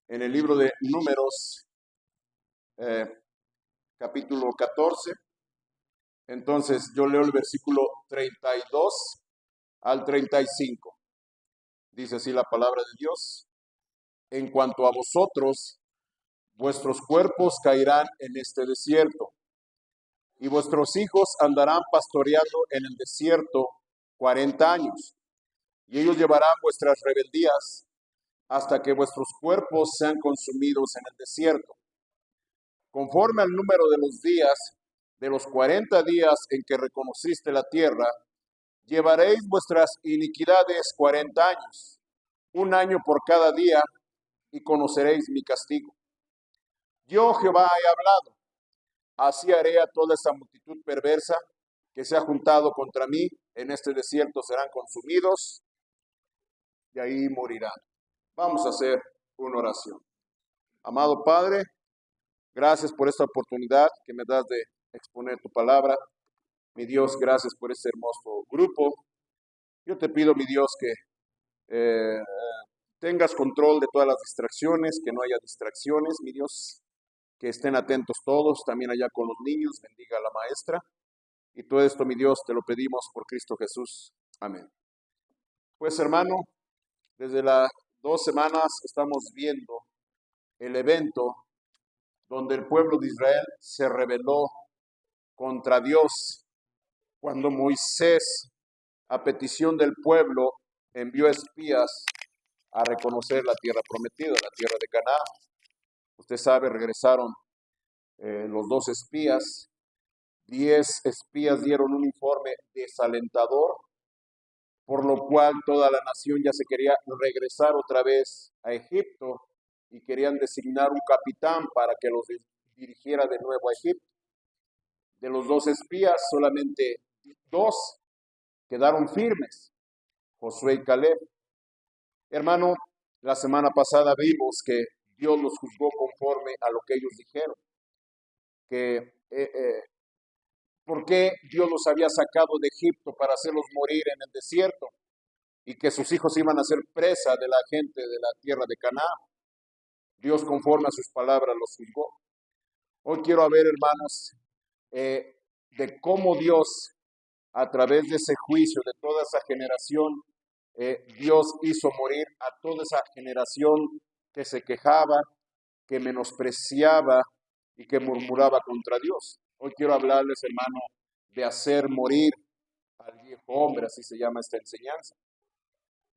en el libro de Números, eh, capítulo 14. Entonces yo leo el versículo 32 al 35. Dice así la palabra de Dios: en cuanto a vosotros, vuestros cuerpos caerán en este desierto, y vuestros hijos andarán pastoreando en el desierto 40 años, y ellos llevarán vuestras rebeldías hasta que vuestros cuerpos sean consumidos en el desierto. Conforme al número de los días, de los 40 días en que reconociste la tierra, llevaréis vuestras iniquidades 40 años, un año por cada día, y conoceréis mi castigo. Yo, Jehová, he hablado. Así haré a toda esa multitud perversa que se ha juntado contra mí. En este desierto serán consumidos y ahí morirán. Vamos a hacer una oración. Amado Padre, gracias por esta oportunidad que me das de exponer tu palabra. Mi Dios, gracias por este hermoso grupo. Yo te pido, mi Dios, que tengas control de todas las distracciones, que no haya distracciones, mi Dios, que estén atentos todos, también allá con los niños, bendiga a la maestra. Y todo esto, mi Dios, te lo pedimos por Cristo Jesús. Amén. Pues, hermano, desde las 2 semanas estamos viendo el evento donde el pueblo de Israel se rebeló contra Dios, cuando Moisés, a petición del pueblo, envió espías a reconocer la tierra prometida, la tierra de Canaán. Usted sabe, regresaron los 2 espías. 10 espías dieron un informe desalentador, por lo cual toda la nación ya se quería regresar otra vez a Egipto y querían designar un capitán para que los dirigiera de nuevo a Egipto. De los 2 espías, solamente 2 quedaron firmes, Josué y Caleb. Hermano, la semana pasada vimos que Dios los juzgó conforme a lo que ellos dijeron, que por qué Dios los había sacado de Egipto para hacerlos morir en el desierto y que sus hijos iban a ser presa de la gente de la tierra de Canaán. Dios, conforme a sus palabras, los juzgó. Hoy quiero ver, hermanos, de cómo Dios, a través de ese juicio de toda esa generación, Dios hizo morir a toda esa generación que se quejaba, que menospreciaba y que murmuraba contra Dios. Hoy quiero hablarles, hermano, de hacer morir al viejo hombre, así se llama esta enseñanza.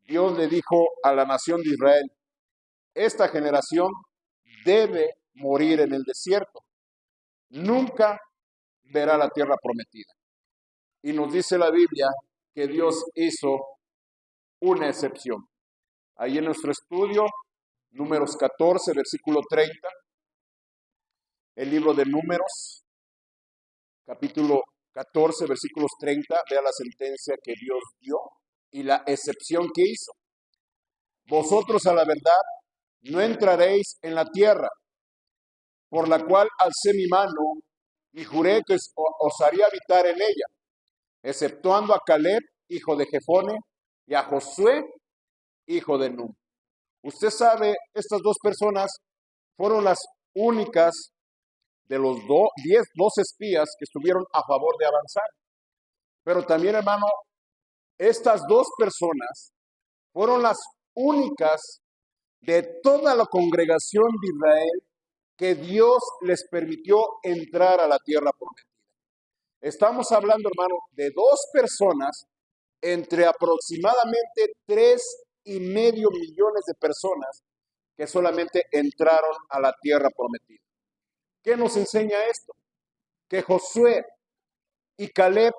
Dios le dijo a la nación de Israel: esta generación debe morir en el desierto. Nunca verá la tierra prometida. Y nos dice la Biblia que Dios hizo una excepción. Ahí en nuestro estudio, Números 14, versículo 30, el libro de Números, capítulo 14, versículos 30, vea la sentencia que Dios dio y la excepción que hizo. Vosotros a la verdad no entraréis en la tierra, por la cual alcé mi mano y juré que os haría habitar en ella, exceptuando a Caleb, hijo de Jefone, y a Josué, hijo de Nun. Usted sabe, estas 2 personas fueron las únicas de los 2 espías que estuvieron a favor de avanzar. Pero también, hermano, estas 2 personas fueron las únicas de toda la congregación de Israel que Dios les permitió entrar a la tierra prometida. Estamos hablando, hermano, de 2 personas entre aproximadamente 3,5 millones de personas que solamente entraron a la tierra prometida. ¿Qué nos enseña esto? Que Josué y Caleb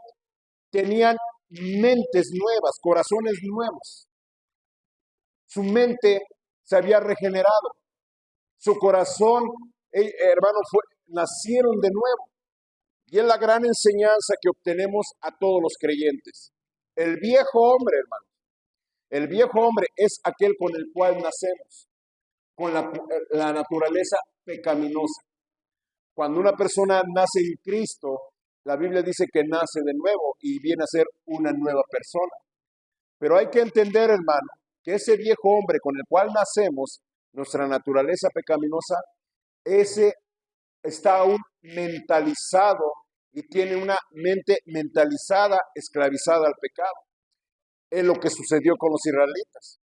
tenían mentes nuevas, corazones nuevos. Su mente se había regenerado. Su corazón, hermano, nacieron de nuevo. Y es la gran enseñanza que obtenemos a todos los creyentes. El viejo hombre, hermano, el viejo hombre es aquel con el cual nacemos, con la naturaleza pecaminosa. Cuando una persona nace en Cristo, la Biblia dice que nace de nuevo y viene a ser una nueva persona. Pero hay que entender, hermano, que ese viejo hombre con el cual nacemos nuestra naturaleza pecaminosa, ese está aún mentalizado y tiene una mente mentalizada, esclavizada al pecado. Es lo que sucedió con los israelitas.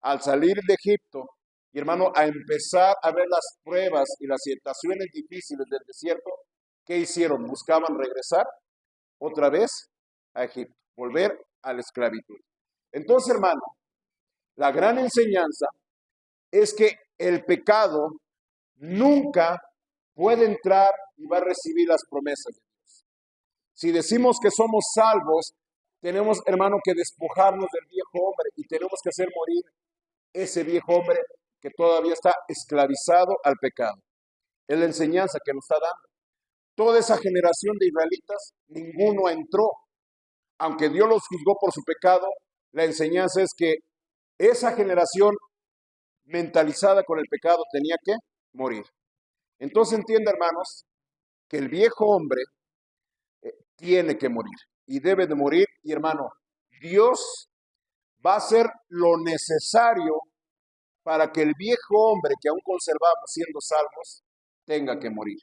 Al salir de Egipto, y hermano, a empezar a ver las pruebas y las situaciones difíciles del desierto, ¿qué hicieron? Buscaban regresar otra vez a Egipto, volver a la esclavitud. Entonces, hermano, la gran enseñanza es que el pecado nunca puede entrar y va a recibir las promesas de Dios. Si decimos que somos salvos, tenemos, hermano, que despojarnos del viejo hombre y tenemos que hacer morir ese viejo hombre que todavía está esclavizado al pecado. Es la enseñanza que nos está dando. Toda esa generación de israelitas, ninguno entró. Aunque Dios los juzgó por su pecado, la enseñanza es que esa generación mentalizada con el pecado tenía que morir. Entonces entiende, hermanos, que el viejo hombre tiene que morir y debe de morir. Y hermano, Dios va a hacer lo necesario para que el viejo hombre que aún conservamos siendo salvos tenga que morir.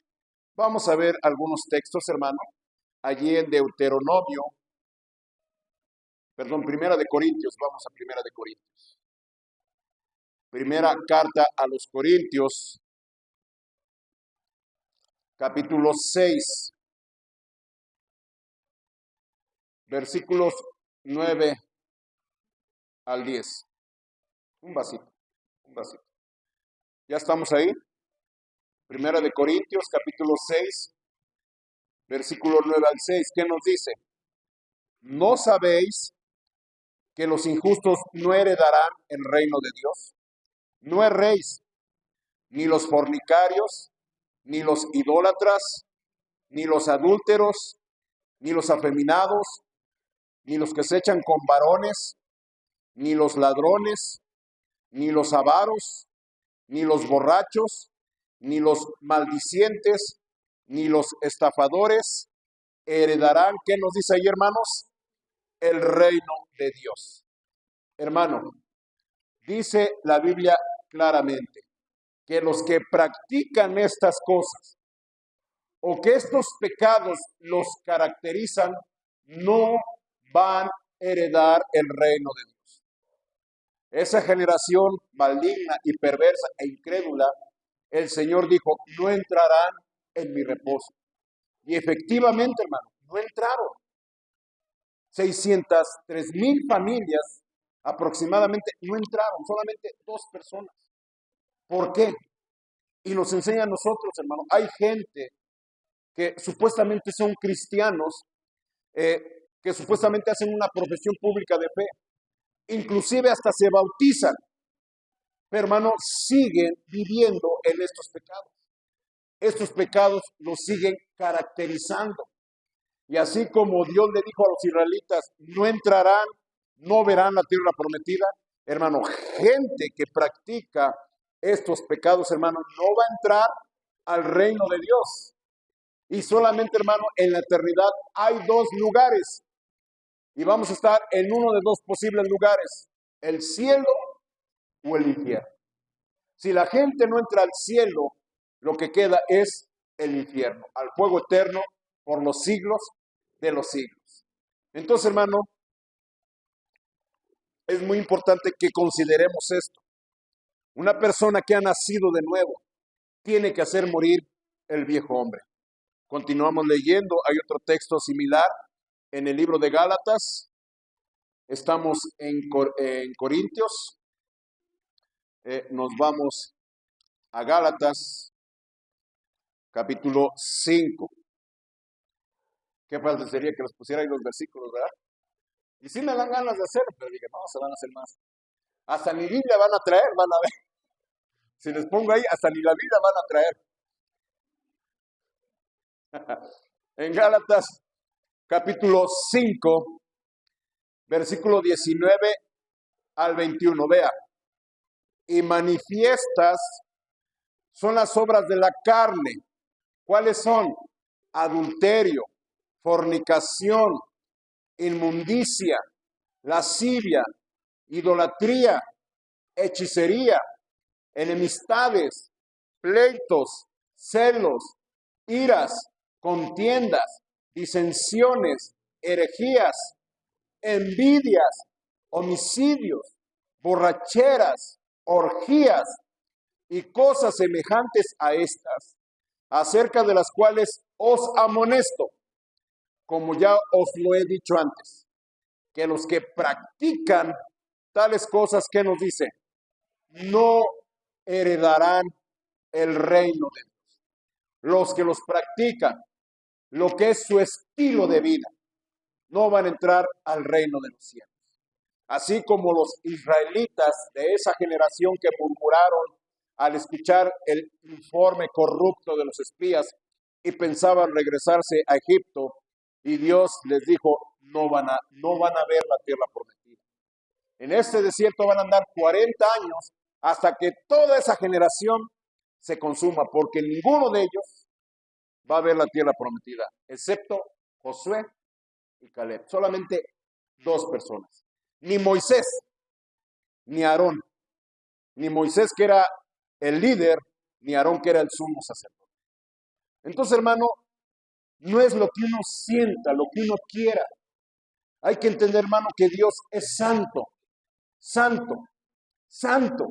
Vamos a ver algunos textos, hermano. Allí en Deuteronomio, Primera de Corintios, vamos a Primera de Corintios. Primera carta a los Corintios, capítulo 6, versículos 9 al 10. Un vasito. ¿Ya estamos ahí? Primera de Corintios, capítulo 6, versículo 9 al 6. ¿Qué nos dice? ¿No sabéis que los injustos no heredarán el reino de Dios? No erréis, ni los fornicarios, ni los idólatras, ni los adúlteros, ni los afeminados, ni los que se echan con varones, ni los ladrones, ni los avaros, ni los borrachos, ni los maldicientes, ni los estafadores heredarán, ¿qué nos dice ahí, hermanos? El reino de Dios. Hermano, dice la Biblia claramente que los que practican estas cosas o que estos pecados los caracterizan, no van a heredar el reino de Dios. Esa generación maligna y perversa e incrédula, el Señor dijo, no entrarán en mi reposo. Y efectivamente, hermano, no entraron. 603,000 familias aproximadamente no entraron, solamente 2 personas. ¿Por qué? Y nos enseña a nosotros, hermano, hay gente que supuestamente son cristianos, que supuestamente hacen una profesión pública de fe, inclusive hasta se bautizan, pero hermano, siguen viviendo en estos pecados. Estos pecados los siguen caracterizando. Y así como Dios le dijo a los israelitas, no entrarán, no verán la tierra prometida, hermano, gente que practica estos pecados, hermano, no va a entrar al reino de Dios. Y solamente, hermano, en la eternidad hay 2 lugares. Y vamos a estar en uno de 2 posibles lugares, el cielo o el infierno. Si la gente no entra al cielo, lo que queda es el infierno, al fuego eterno por los siglos de los siglos. Entonces, hermano, es muy importante que consideremos esto. Una persona que ha nacido de nuevo tiene que hacer morir el viejo hombre. Continuamos leyendo, hay otro texto similar en el libro de Gálatas. Estamos en Corintios. Nos vamos a Gálatas, capítulo 5. Qué falta sería que les pusiera ahí los versículos, ¿verdad? Y sí me dan ganas de hacer, pero dije, no, se van a hacer más. Hasta ni Biblia van a traer, van a ver. Si les pongo ahí, hasta ni la Biblia van a traer. En Gálatas, capítulo 5, versículo 19 al 21, vea. Y manifiestas son las obras de la carne. ¿Cuáles son? Adulterio, fornicación, inmundicia, lascivia, idolatría, hechicería, enemistades, pleitos, celos, iras, contiendas, disensiones, herejías, envidias, homicidios, borracheras, orgías y cosas semejantes a estas, acerca de las cuales os amonesto, como ya os lo he dicho antes, que los que practican tales cosas, que nos dice, no heredarán el reino de Dios. Los que los practican, lo que es su estilo de vida, no van a entrar al reino de los cielos. Así como los israelitas de esa generación que murmuraron al escuchar el informe corrupto de los espías y pensaban regresarse a Egipto, y Dios les dijo, no van a ver la tierra prometida. En este desierto van a andar 40 años hasta que toda esa generación se consuma, porque ninguno de ellos va a ver la tierra prometida, excepto Josué y Caleb. Solamente 2 personas. Ni Moisés, ni Aarón. Ni Moisés, que era el líder, ni Aarón, que era el sumo sacerdote. Entonces, hermano, no es lo que uno sienta, lo que uno quiera. Hay que entender, hermano, que Dios es santo, santo, santo.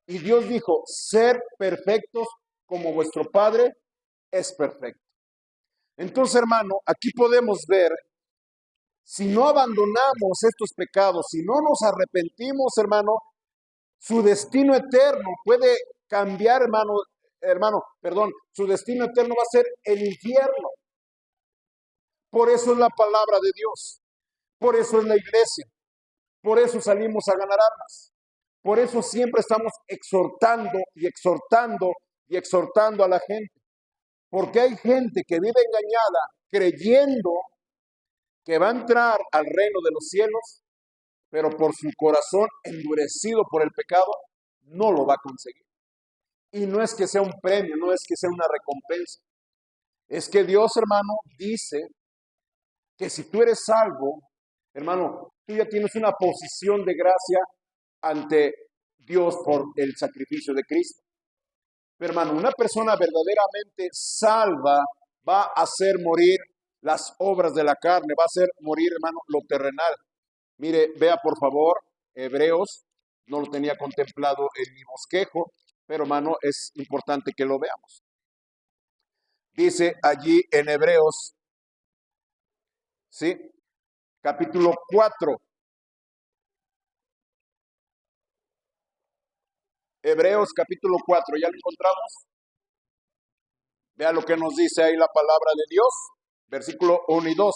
Y Dios dijo, ser perfectos como vuestro Padre es perfecto. Entonces, hermano, aquí podemos ver, si no abandonamos estos pecados, si no nos arrepentimos, hermano, su destino eterno puede cambiar, su destino eterno va a ser el infierno. Por eso es la palabra de Dios, por eso es la iglesia, por eso salimos a ganar almas, por eso siempre estamos exhortando y exhortando y exhortando a la gente, porque hay gente que vive engañada creyendo que va a entrar al reino de los cielos, pero por su corazón endurecido por el pecado, no lo va a conseguir. Y no es que sea un premio, no es que sea una recompensa. Es que Dios, hermano, dice que si tú eres salvo, hermano, tú ya tienes una posición de gracia ante Dios por el sacrificio de Cristo. Pero, hermano, una persona verdaderamente salva va a hacer morir las obras de la carne, va a hacer morir, hermano, lo terrenal. Mire, vea por favor, Hebreos, no lo tenía contemplado en mi bosquejo, pero hermano, es importante que lo veamos. Dice allí en Hebreos, ¿sí? Capítulo 4. Hebreos capítulo 4, ¿ya lo encontramos? Vea lo que nos dice ahí la palabra de Dios, versículo 1 y 2.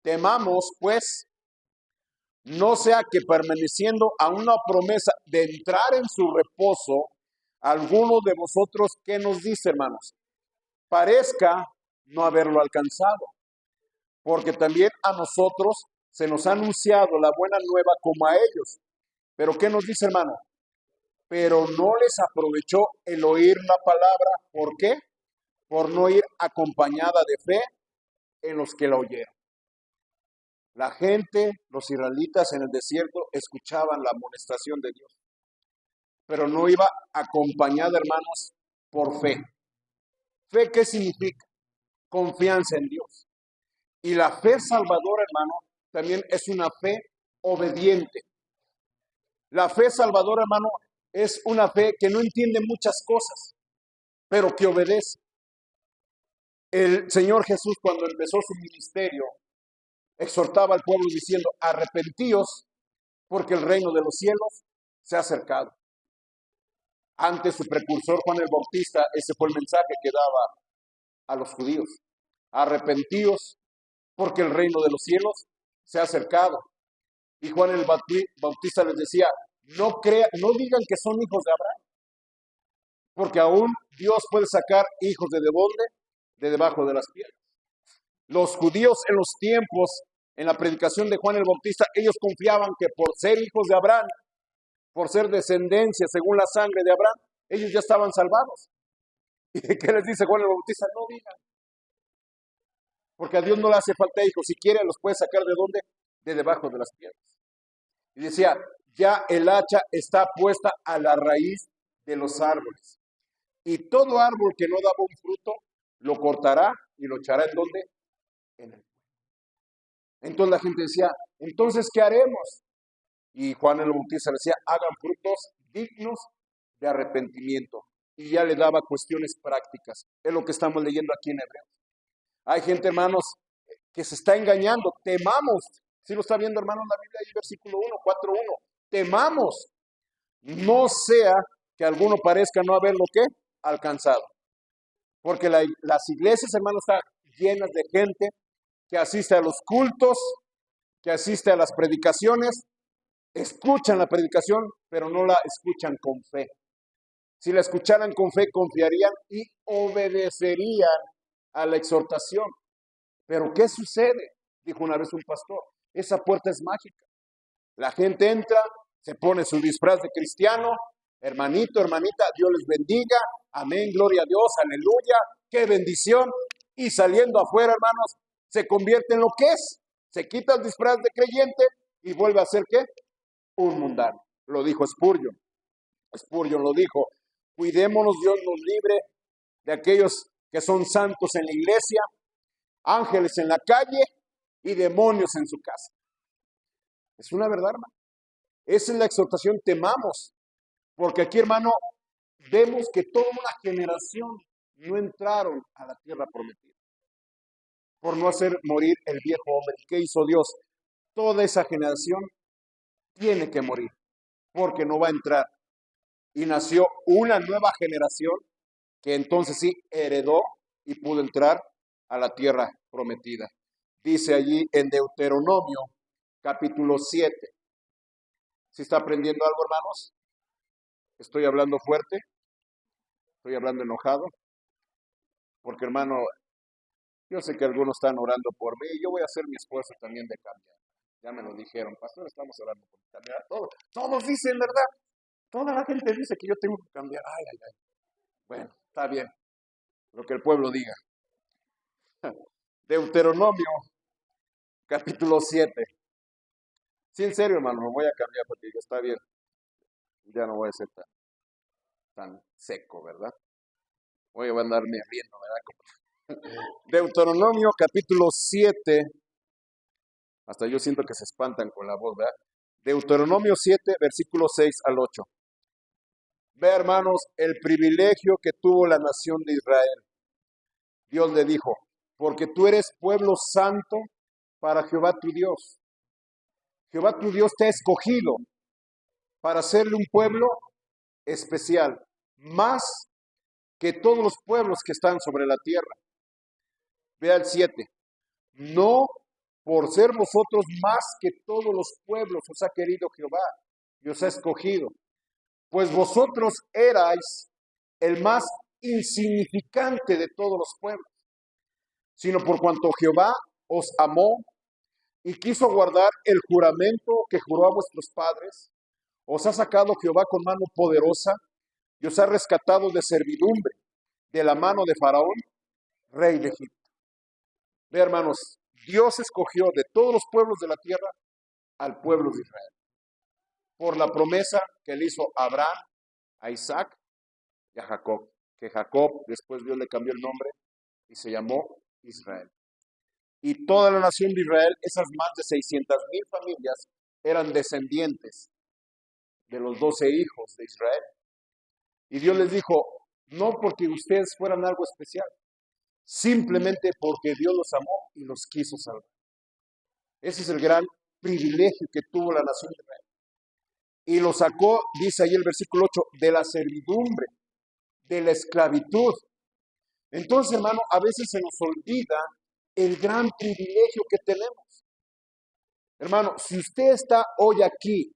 Temamos, pues, no sea que permaneciendo a una promesa de entrar en su reposo, alguno de vosotros, ¿qué nos dice, hermanos? Parezca no haberlo alcanzado, porque también a nosotros se nos ha anunciado la buena nueva como a ellos. Pero ¿qué nos dice, hermano? Pero no les aprovechó el oír la palabra. ¿Por qué? Por no ir acompañada de fe en los que la oyeron. La gente, los israelitas en el desierto, escuchaban la amonestación de Dios, pero no iba acompañada, hermanos, por fe. ¿Fe qué significa? Confianza en Dios. Y la fe salvadora, hermano, también es una fe obediente. La fe salvadora, hermano, es una fe que no entiende muchas cosas, pero que obedece. El Señor Jesús, cuando empezó su ministerio, exhortaba al pueblo diciendo, arrepentíos, porque el reino de los cielos se ha acercado. Antes su precursor Juan el Bautista, ese fue el mensaje que daba a los judíos. Arrepentíos, porque el reino de los cielos se ha acercado. Y Juan el Bautista les decía, no digan que son hijos de Abraham, porque aún Dios puede sacar hijos de dónde, de debajo de las piedras. Los judíos en los tiempos, en la predicación de Juan el Bautista, ellos confiaban que por ser hijos de Abraham, por ser descendencia según la sangre de Abraham, ellos ya estaban salvados. ¿Y qué les dice Juan el Bautista? No digan. Porque a Dios no le hace falta hijos. Si quiere, los puede sacar ¿de dónde? De debajo de las piedras. Y decía, ya el hacha está puesta a la raíz de los árboles. Y todo árbol que no daba un fruto, lo cortará y lo echará ¿en dónde? En el. Entonces la gente decía, entonces, ¿qué haremos? Y Juan el Bautista decía, hagan frutos dignos de arrepentimiento. Y ya le daba cuestiones prácticas. Es lo que estamos leyendo aquí en Hebreos. Hay gente, hermanos, que se está engañando. Temamos. ¿Sí lo está viendo, hermanos, la Biblia ahí, versículo 1, 4:1? Temamos. No sea que alguno parezca no haber lo que alcanzado. Porque las iglesias, hermanos, están llenas de gente que asiste a los cultos, que asiste a las predicaciones, escuchan la predicación, pero no la escuchan con fe. Si la escucharan con fe, confiarían y obedecerían a la exhortación. Pero ¿qué sucede? Dijo una vez un pastor, esa puerta es mágica. La gente entra, se pone su disfraz de cristiano, hermanito, hermanita, Dios les bendiga, amén, gloria a Dios, aleluya, qué bendición. Y saliendo afuera, hermanos, se convierte en lo que es. Se quita el disfraz de creyente y vuelve a ser ¿qué? Un mundano. Lo dijo Spurgeon. Spurgeon lo dijo. Cuidémonos, Dios nos libre de aquellos que son santos en la iglesia, ángeles en la calle y demonios en su casa. Es una verdad, hermano. Esa es la exhortación, temamos. Porque aquí, hermano, vemos que toda una generación no entraron a la tierra prometida. Por no hacer morir el viejo hombre. ¿Qué hizo Dios? Toda esa generación tiene que morir, porque no va a entrar. Y nació una nueva generación que entonces sí heredó y pudo entrar a la tierra prometida. Dice allí en Deuteronomio, capítulo 7. ¿Sí está aprendiendo algo, hermanos? ¿Estoy hablando fuerte? ¿Estoy hablando enojado? Porque, hermano, yo sé que algunos están orando por mí y yo voy a hacer mi esfuerzo también de cambiar. Ya me lo dijeron, pastor, estamos orando por cambiar. Todos dicen, ¿verdad? Toda la gente dice que yo tengo que cambiar. Ay, ay, ay. Bueno, está bien. Lo que el pueblo diga. Deuteronomio, capítulo 7. Sí, en serio, hermano, lo voy a cambiar porque está bien. Ya no voy a ser tan seco, ¿verdad? Voy a andarme riendo, ¿verdad? Deuteronomio, capítulo 7. Hasta yo siento que se espantan con la voz, ¿verdad? Deuteronomio 7, versículos 6 al 8. Ve, hermanos, el privilegio que tuvo la nación de Israel. Dios le dijo, porque tú eres pueblo santo para Jehová tu Dios. Jehová tu Dios te ha escogido para serle un pueblo especial, más que todos los pueblos que están sobre la tierra. Ve al 7. No por ser vosotros más que todos los pueblos os ha querido Jehová y os ha escogido, pues vosotros erais el más insignificante de todos los pueblos, sino por cuanto Jehová os amó y quiso guardar el juramento que juró a vuestros padres, os ha sacado Jehová con mano poderosa y os ha rescatado de servidumbre, de la mano de Faraón, rey de Egipto. Ve, hermanos, Dios escogió de todos los pueblos de la tierra al pueblo de Israel, por la promesa que le hizo a Abraham, a Isaac y a Jacob, que Jacob después Dios le cambió el nombre y se llamó Israel. Y toda la nación de Israel, esas más de 600,000 familias, eran descendientes de los 12 hijos de Israel. Y Dios les dijo, no porque ustedes fueran algo especial, simplemente porque Dios los amó y los quiso salvar. Ese es el gran privilegio que tuvo la nación de Israel. Y lo sacó, dice ahí el versículo 8, de la servidumbre, de la esclavitud. Entonces, hermano, a veces se nos olvida el gran privilegio que tenemos. Hermano, si usted está hoy aquí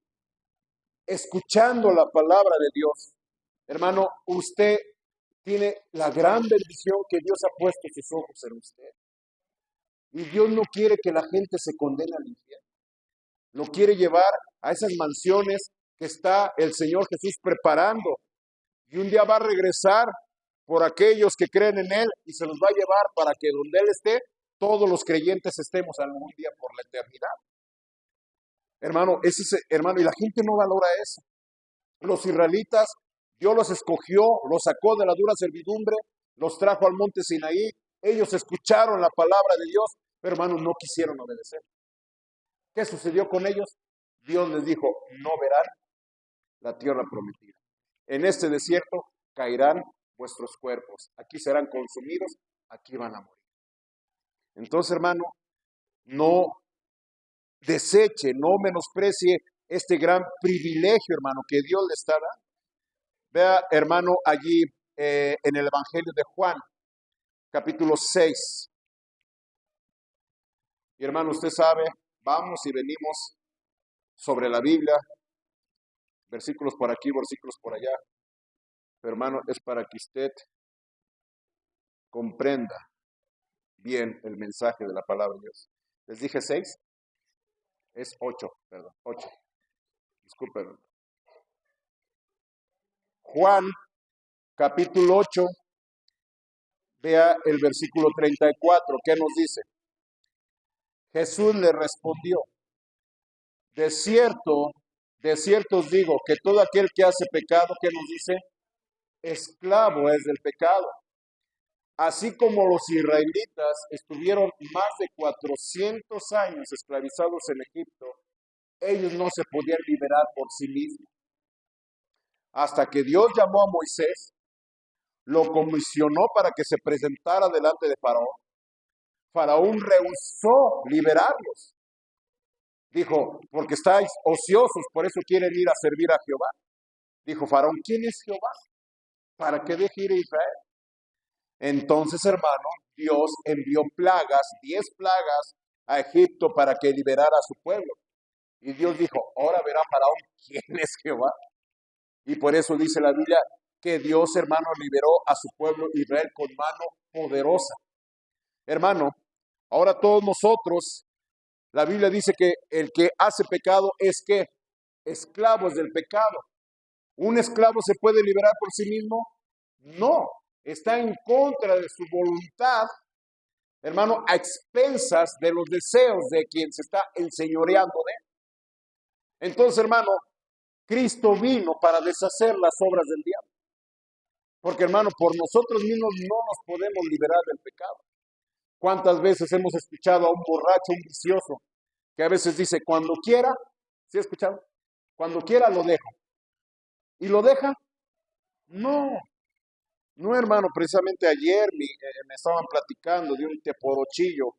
escuchando la palabra de Dios, hermano, usted tiene la gran bendición que Dios ha puesto sus ojos en usted. Y Dios no quiere que la gente se condene al infierno. Lo quiere llevar a esas mansiones que está el Señor Jesús preparando. Y un día va a regresar por aquellos que creen en Él y se los va a llevar para que donde Él esté, todos los creyentes estemos algún día por la eternidad. Hermano, hermano, y la gente no valora eso. Los israelitas, Dios los escogió, los sacó de la dura servidumbre, los trajo al monte Sinaí. Ellos escucharon la palabra de Dios, pero hermanos, no quisieron obedecer. ¿Qué sucedió con ellos? Dios les dijo, no verán la tierra prometida. En este desierto caerán vuestros cuerpos. Aquí serán consumidos, aquí van a morir. Entonces, hermano, no deseche, no menosprecie este gran privilegio, hermano, que Dios le está dando. Vea, hermano, allí en el Evangelio de Juan, capítulo 6. Y hermano, usted sabe, vamos y venimos sobre la Biblia, versículos por aquí, versículos por allá. Pero hermano, es para que usted comprenda bien el mensaje de la palabra de Dios. Les dije 6, es 8, perdón, 8. Disculpen. Juan, capítulo 8, vea el versículo 34, ¿qué nos dice? Jesús le respondió, de cierto os digo, que todo aquel que hace pecado, ¿qué nos dice? Esclavo es del pecado. Así como los israelitas estuvieron más de 400 años esclavizados en Egipto, ellos no se podían liberar por sí mismos. Hasta que Dios llamó a Moisés, lo comisionó para que se presentara delante de Faraón. Faraón rehusó liberarlos. Dijo, porque estáis ociosos, por eso quieren ir a servir a Jehová. Dijo Faraón, ¿quién es Jehová? Para que deje ir a Israel. Entonces, hermano, Dios envió plagas, 10 plagas a Egipto para que liberara a su pueblo. Y Dios dijo, ahora verá Faraón quién es Jehová. Y por eso dice la Biblia que Dios, hermano, liberó a su pueblo Israel con mano poderosa. Hermano, ahora todos nosotros, la Biblia dice que el que hace pecado es que esclavos del pecado. ¿Un esclavo se puede liberar por sí mismo? No, está en contra de su voluntad, hermano, a expensas de los deseos de quien se está enseñoreando de él. Entonces, hermano, Cristo vino para deshacer las obras del diablo. Porque, hermano, por nosotros mismos no nos podemos liberar del pecado. ¿Cuántas veces hemos escuchado a un borracho, un vicioso, que a veces dice, cuando quiera, ¿sí ha escuchado? Cuando quiera lo dejo. ¿Y lo deja? No. No, hermano, precisamente ayer me estaban platicando de un teporochillo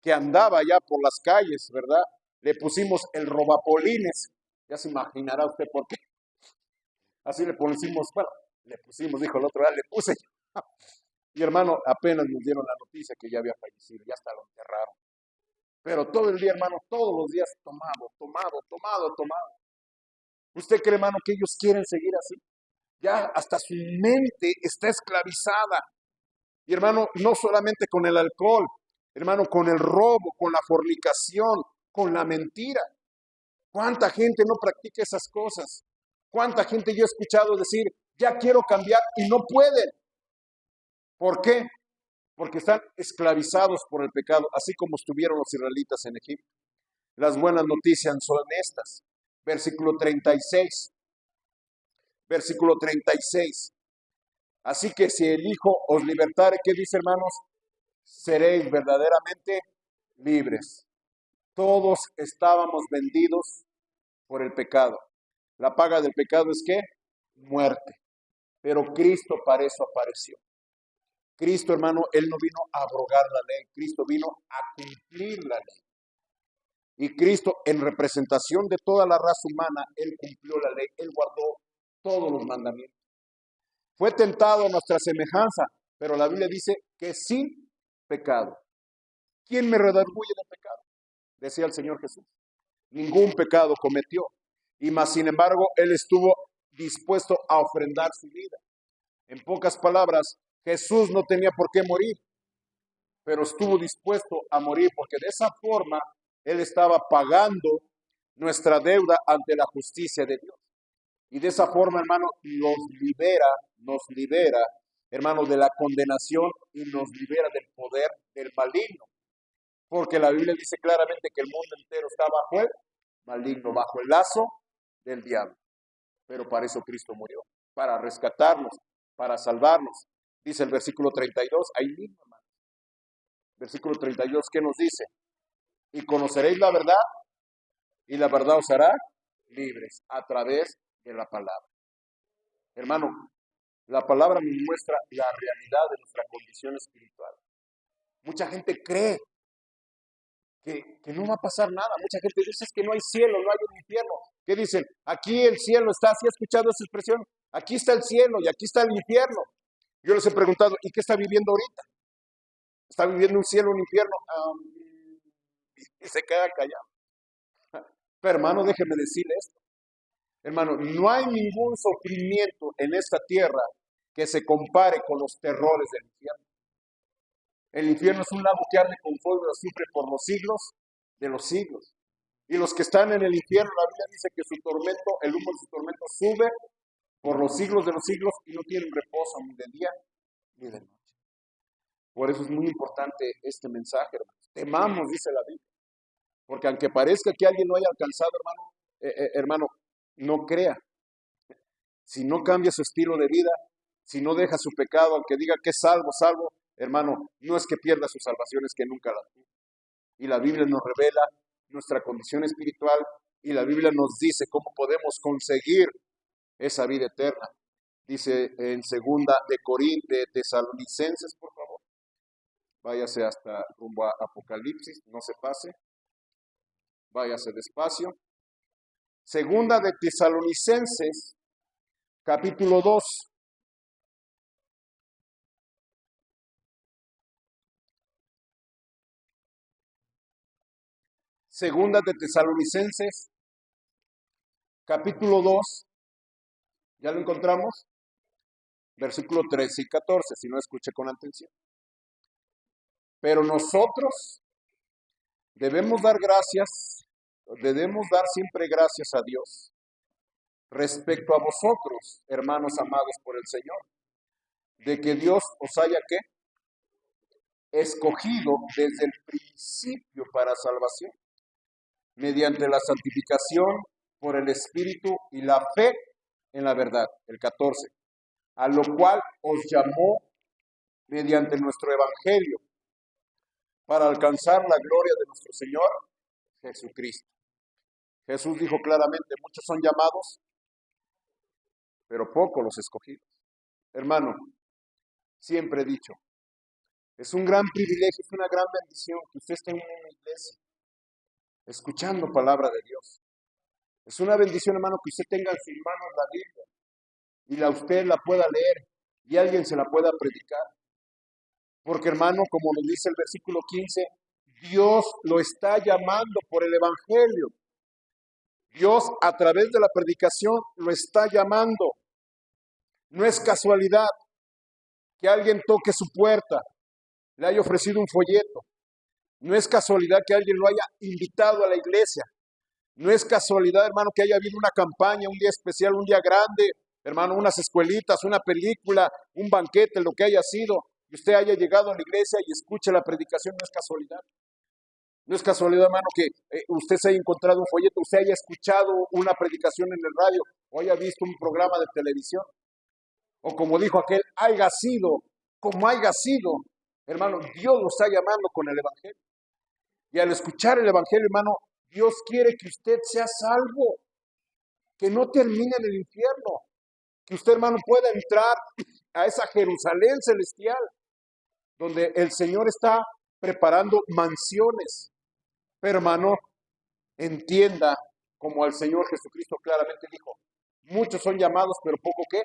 que andaba ya por las calles, ¿verdad? Le pusimos el robapolines. Ya se imaginará usted por qué. Así le pusimos, bueno, le pusimos, dijo el otro, le puse. Y hermano, apenas nos dieron la noticia que ya había fallecido, ya hasta lo enterraron. Pero todo el día, hermano, todos los días tomado. ¿Usted cree, hermano, que ellos quieren seguir así? Ya hasta su mente está esclavizada. Y hermano, no solamente con el alcohol, hermano, con el robo, con la fornicación, con la mentira. ¿Cuánta gente no practica esas cosas? ¿Cuánta gente yo he escuchado decir, ya quiero cambiar y no pueden? ¿Por qué? Porque están esclavizados por el pecado, así como estuvieron los israelitas en Egipto. Las buenas noticias son estas. Versículo 36. Versículo 36. Así que si el Hijo os libertare, ¿qué dice, hermanos? Seréis verdaderamente libres. Todos estábamos vendidos por el pecado. La paga del pecado es ¿qué? Muerte. Pero Cristo para eso apareció. Cristo, hermano, Él no vino a abrogar la ley. Cristo vino a cumplir la ley. Y Cristo, en representación de toda la raza humana, Él cumplió la ley. Él guardó todos los mandamientos. Fue tentado a nuestra semejanza, pero la Biblia dice que sin pecado. ¿Quién me redarguye del pecado? Decía el Señor Jesús. Ningún pecado cometió. Y más sin embargo, Él estuvo dispuesto a ofrendar su vida. En pocas palabras, Jesús no tenía por qué morir, pero estuvo dispuesto a morir porque de esa forma Él estaba pagando nuestra deuda ante la justicia de Dios. Y de esa forma, hermano, nos libera, hermano, de la condenación y nos libera del poder del maligno. Porque la Biblia dice claramente que el mundo entero está bajo el maligno, bajo el lazo del diablo. Pero para eso Cristo murió. para rescatarnos, para salvarnos. Dice el versículo 32, ahí mismo, hermano. Versículo 32, ¿qué nos dice? Y conoceréis la verdad, y la verdad os hará libres a través de la palabra. Hermano, la palabra nos muestra la realidad de nuestra condición espiritual. Mucha gente cree que no va a pasar nada. Mucha gente dice es que no hay cielo, no hay un infierno. ¿Qué dicen? Aquí el cielo está, ¿sí ha escuchado esa expresión? Aquí está el cielo y aquí está el infierno. Yo les he preguntado, ¿y qué está viviendo ahorita? ¿Está viviendo un cielo, un infierno? Y se queda callado. Pero hermano, déjeme decirle esto. Hermano, no hay ningún sufrimiento en esta tierra que se compare con los terrores del infierno. El infierno es un lago que arde con fuego y sufre por los siglos de los siglos. Y los que están en el infierno, la Biblia dice que su tormento, el humo de su tormento sube por los siglos de los siglos y no tienen reposo ni de día ni de noche. Por eso es muy importante este mensaje, hermano. Temamos, dice la Biblia. Porque aunque parezca que alguien lo haya alcanzado, hermano, no crea. Si no cambia su estilo de vida, si no deja su pecado, aunque diga que es salvo, hermano, no es que pierda su salvación, es que nunca la tuvo. Y la Biblia nos revela nuestra condición espiritual y la Biblia nos dice cómo podemos conseguir esa vida eterna. Dice en segunda de Tesalonicenses, por favor. Váyase hasta rumbo a Apocalipsis, no se pase. Váyase despacio. Segunda de Tesalonicenses, capítulo 2. Segunda de Tesalonicenses, capítulo 2. ¿Ya lo encontramos? Versículo 13 y 14, si no escuche con atención. Pero nosotros debemos dar siempre gracias a Dios respecto a vosotros, hermanos amados por el Señor, de que Dios os haya ¿qué? Escogido desde el principio para salvación, mediante la santificación por el Espíritu y la fe en la verdad, el 14, a lo cual os llamó mediante nuestro Evangelio, para alcanzar la gloria de nuestro Señor Jesucristo. Jesús dijo claramente, muchos son llamados, pero pocos los escogidos. Hermano, siempre he dicho, es un gran privilegio, es una gran bendición que usted esté en una iglesia, escuchando palabra de Dios. Es una bendición, hermano, que usted tenga en sus manos la Biblia y usted la pueda leer y alguien se la pueda predicar. Porque, hermano, como nos dice el versículo 15, Dios lo está llamando por el Evangelio. Dios, a través de la predicación, lo está llamando. No es casualidad que alguien toque su puerta, le haya ofrecido un folleto. No es casualidad que alguien lo haya invitado a la iglesia. No es casualidad, hermano, que haya habido una campaña, un día especial, un día grande, hermano, unas escuelitas, una película, un banquete, lo que haya sido, y usted haya llegado a la iglesia y escuche la predicación. No es casualidad. No es casualidad, hermano, que usted se haya encontrado un folleto, usted haya escuchado una predicación en el radio, o haya visto un programa de televisión. O como dijo aquel, haya sido, como haya sido, hermano, Dios lo está llamando con el Evangelio. Y al escuchar el Evangelio, hermano, Dios quiere que usted sea salvo, que no termine en el infierno, que usted, hermano, pueda entrar a esa Jerusalén celestial, donde el Señor está preparando mansiones. Pero, hermano, entienda, como el Señor Jesucristo claramente dijo, muchos son llamados, pero poco ¿qué?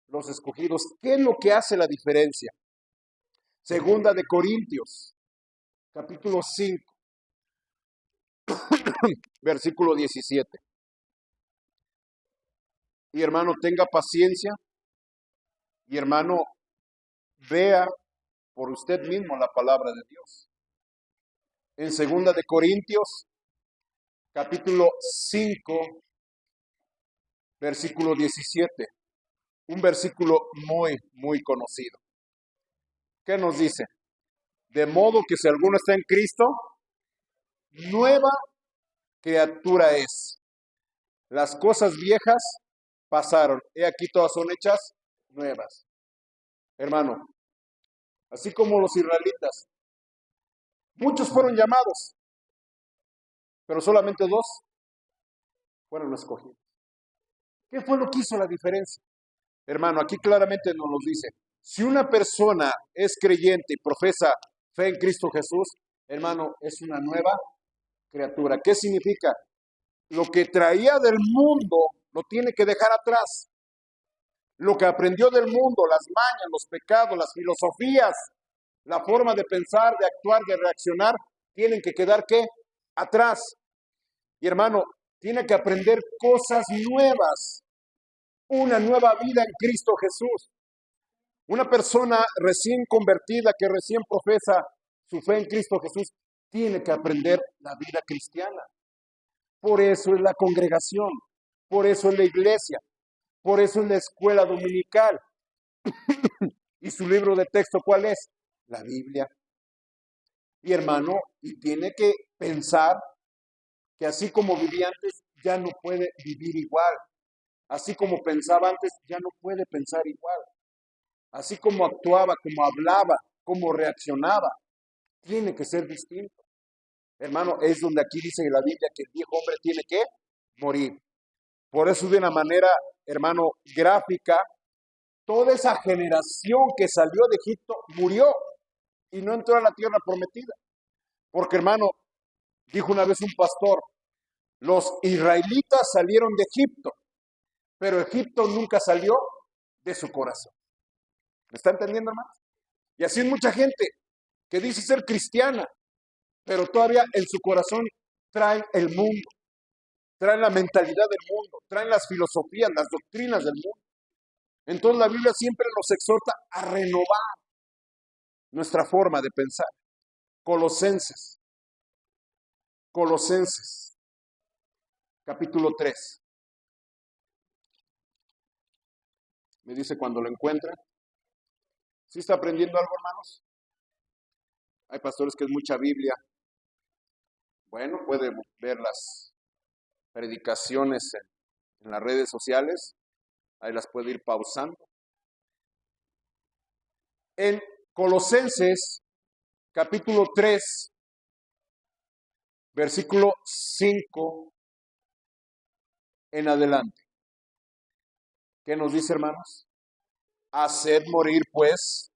Los escogidos. ¿Qué es lo que hace la diferencia? Segunda de Corintios, capítulo 5, versículo 17. Y hermano, tenga paciencia. Y hermano, vea por usted mismo la palabra de Dios. En segunda de Corintios, capítulo 5, versículo 17. Un versículo muy, muy conocido. ¿Qué nos dice? De modo que si alguno está en Cristo, nueva criatura es. Las cosas viejas pasaron. He aquí todas son hechas nuevas. Hermano, así como los israelitas, muchos fueron llamados, pero solamente 2 fueron escogidos. ¿Qué fue lo que hizo la diferencia? Hermano, aquí claramente nos lo dice. Si una persona es creyente y profesa fe en Cristo Jesús, hermano, es una nueva criatura. ¿Qué significa? Lo que traía del mundo lo tiene que dejar atrás. Lo que aprendió del mundo, las mañas, los pecados, las filosofías, la forma de pensar, de actuar, de reaccionar, tienen que quedar, ¿qué? Atrás. Y hermano, tiene que aprender cosas nuevas, una nueva vida en Cristo Jesús. Una persona recién convertida que recién profesa su fe en Cristo Jesús, tiene que aprender la vida cristiana. Por eso es la congregación, por eso es la iglesia, por eso es la escuela dominical. ¿Y su libro de texto cuál es? La Biblia. Y hermano, y tiene que pensar que así como vivía antes, ya no puede vivir igual. Así como pensaba antes, ya no puede pensar igual. Así como actuaba, como hablaba, como reaccionaba, tiene que ser distinto. Hermano, es donde aquí dice en la Biblia que el viejo hombre tiene que morir. Por eso de una manera, hermano, gráfica, toda esa generación que salió de Egipto murió y no entró a la tierra prometida. Porque, hermano, dijo una vez un pastor, los israelitas salieron de Egipto, pero Egipto nunca salió de su corazón. ¿Me está entendiendo, hermano? Y así es mucha gente que dice ser cristiana, pero todavía en su corazón traen el mundo, traen la mentalidad del mundo, traen las filosofías, las doctrinas del mundo. Entonces la Biblia siempre nos exhorta a renovar nuestra forma de pensar. Colosenses, capítulo 3. Me dice cuando lo encuentren. ¿Sí está aprendiendo algo, hermanos? Hay pastores que es mucha Biblia. Bueno, puede ver las predicaciones en las redes sociales. Ahí las puede ir pausando. En Colosenses, capítulo 3, versículo 5 en adelante. ¿Qué nos dice, hermanos? Haced morir, pues,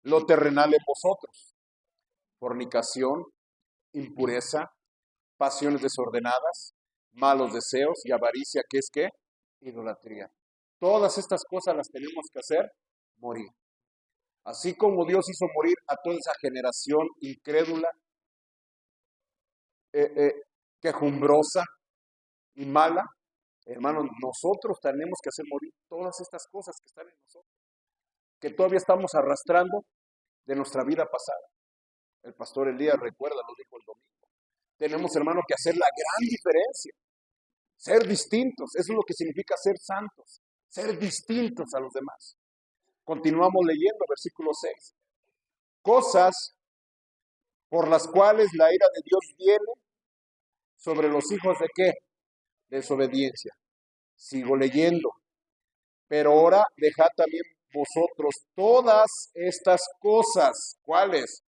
lo terrenal en vosotros. Fornicación, impureza, pasiones desordenadas, malos deseos y avaricia, que es ¿qué? Idolatría. Todas estas cosas las tenemos que hacer morir. Así como Dios hizo morir a toda esa generación incrédula, quejumbrosa y mala, hermanos, nosotros tenemos que hacer morir todas estas cosas que están en nosotros, que todavía estamos arrastrando de nuestra vida pasada. El pastor Elías, recuerda, lo dijo el domingo. Tenemos, hermano, que hacer la gran diferencia. Ser distintos, eso es lo que significa ser santos. Ser distintos a los demás. Continuamos leyendo, versículo 6. Cosas por las cuales la ira de Dios viene sobre los hijos de ¿qué? Desobediencia. Sigo leyendo. Pero ahora dejad también vosotros todas estas cosas. ¿Cuáles?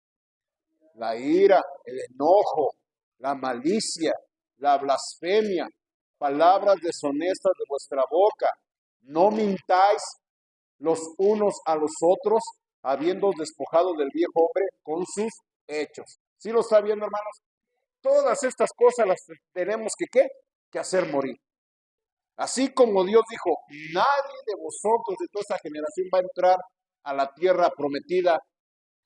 La ira, el enojo, la malicia, la blasfemia, palabras deshonestas de vuestra boca. No mintáis los unos a los otros, habiendo despojado del viejo hombre con sus hechos. ¿Sí lo está viendo, hermanos? Todas estas cosas las tenemos que, ¿qué? Que hacer morir. Así como Dios dijo, nadie de vosotros, de toda esa generación, va a entrar a la tierra prometida,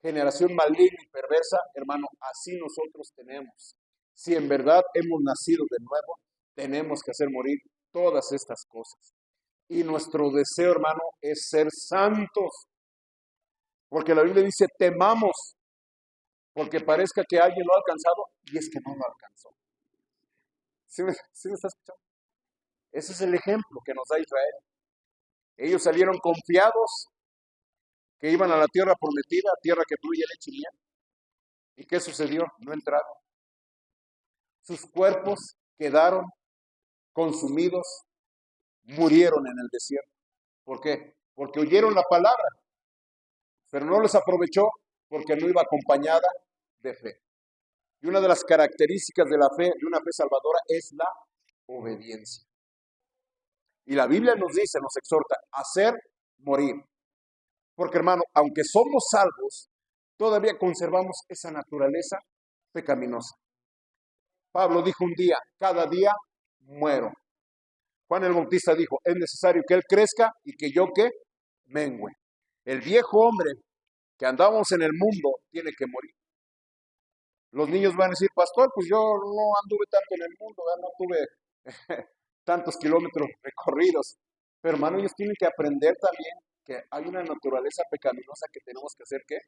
generación maligna y perversa, hermano, así nosotros tenemos. Si en verdad hemos nacido de nuevo, tenemos que hacer morir todas estas cosas. Y nuestro deseo, hermano, es ser santos. Porque la Biblia dice, temamos, porque parezca que alguien lo ha alcanzado, y es que no lo alcanzó. ¿Sí me está escuchando? Ese es el ejemplo que nos da Israel. Ellos salieron confiados que iban a la tierra prometida, tierra que fluye leche y miel. ¿Y qué sucedió? No entraron. Sus cuerpos quedaron consumidos, murieron en el desierto. ¿Por qué? Porque oyeron la palabra, pero no les aprovechó porque no iba acompañada de fe. Y una de las características de la fe, de una fe salvadora, es la obediencia. Y la Biblia nos dice, nos exhorta a hacer morir. Porque hermano, aunque somos salvos, todavía conservamos esa naturaleza pecaminosa. Pablo dijo un día, cada día muero. Juan el Bautista dijo, es necesario que él crezca y que yo que mengüe. El viejo hombre que andamos en el mundo tiene que morir. Los niños van a decir, pastor, pues yo no anduve tanto en el mundo, no tuve tantos kilómetros recorridos. Pero hermano, ellos tienen que aprender también que hay una naturaleza pecaminosa que tenemos que hacer que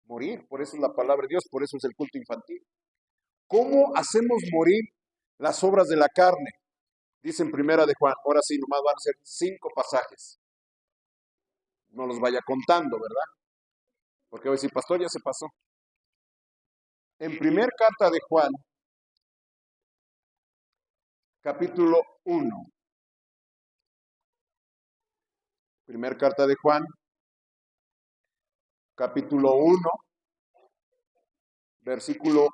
morir. Por eso es la palabra de Dios, por eso es el culto infantil. ¿Cómo hacemos morir las obras de la carne? Dice en primera de Juan, ahora sí, nomás van a ser 5 pasajes. No los vaya contando, ¿verdad? Porque voy a decir, pastor, ya se pasó. En primer carta de Juan, capítulo 1. Primer carta de Juan, capítulo 1, versículo